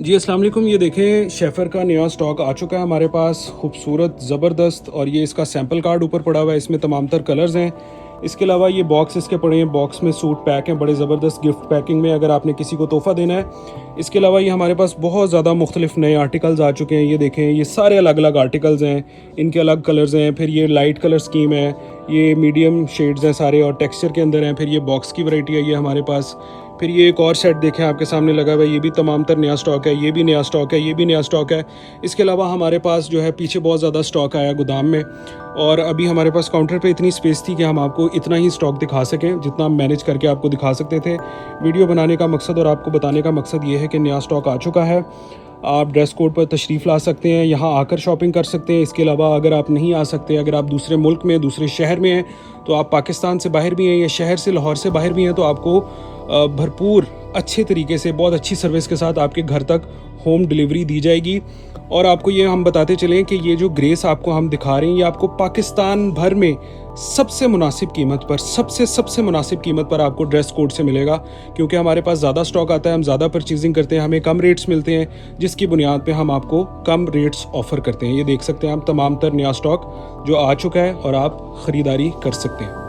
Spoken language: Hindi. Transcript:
जी, अस्सलाम वालेकुम। ये देखें, शेफ़र का नया स्टॉक आ चुका है हमारे पास, खूबसूरत, ज़बरदस्त। और ये इसका सैंपल कार्ड ऊपर पड़ा हुआ है, इसमें तमाम तर कलर्स हैं। इसके अलावा ये बॉक्स इसके पड़े हैं, बॉक्स में सूट पैक हैं, बड़े ज़बरदस्त गिफ्ट पैकिंग में, अगर आपने किसी को तोहफ़ा देना है। इसके अलावा ये हमारे पास बहुत ज़्यादा मुख्तलिफ नए आर्टिकल्स आ चुके हैं। ये देखें, ये सारे अलग अलग आर्टिकल्स हैं, इनके अलग कलर्स हैं। फिर ये लाइट कलर स्कीम है, ये मीडियम शेड्स हैं सारे और टेक्सचर के अंदर हैं। फिर ये बॉक्स की वैरायटी है ये हमारे पास। फिर ये एक और सेट देखें, आपके सामने लगा हुआ है, ये भी तमाम तर नया स्टॉक है। ये भी नया स्टॉक है, ये भी नया स्टॉक है। इसके अलावा हमारे पास जो है पीछे बहुत ज़्यादा स्टॉक आया गोदाम में, और अभी हमारे पास काउंटर पे इतनी स्पेस थी कि हम आपको इतना ही स्टॉक दिखा सकें जितना हम मैनेज करके आपको दिखा सकते थे। वीडियो बनाने का मकसद और आपको बताने का मकसद ये है कि नया स्टॉक आ चुका है। आप ड्रेस कोड पर तशरीफ़ ला सकते हैं, यहाँ आकर शॉपिंग कर सकते हैं। इसके अलावा अगर आप नहीं आ सकते, अगर आप दूसरे मुल्क में, दूसरे शहर में हैं, तो आप पाकिस्तान से बाहर भी हैं या शहर से, लाहौर से बाहर भी हैं, तो आपको भरपूर अच्छे तरीके से, बहुत अच्छी सर्विस के साथ आपके घर तक होम डिलीवरी दी जाएगी। और आपको ये हम बताते चलें कि ये जो ग्रेस आपको हम दिखा रहे हैं, ये आपको पाकिस्तान भर में सबसे मुनासिब कीमत पर, सबसे मुनासिब कीमत पर आपको ड्रेस कोड से मिलेगा। क्योंकि हमारे पास ज़्यादा स्टॉक आता है, हम ज़्यादा परचेजिंग करते हैं, हमें कम रेट्स मिलते हैं, जिसकी बुनियाद पे हम आपको कम रेट्स ऑफ़र करते हैं। ये देख सकते हैं आप, तमाम तर नया स्टॉक जो आ चुका है और आप ख़रीदारी कर सकते हैं।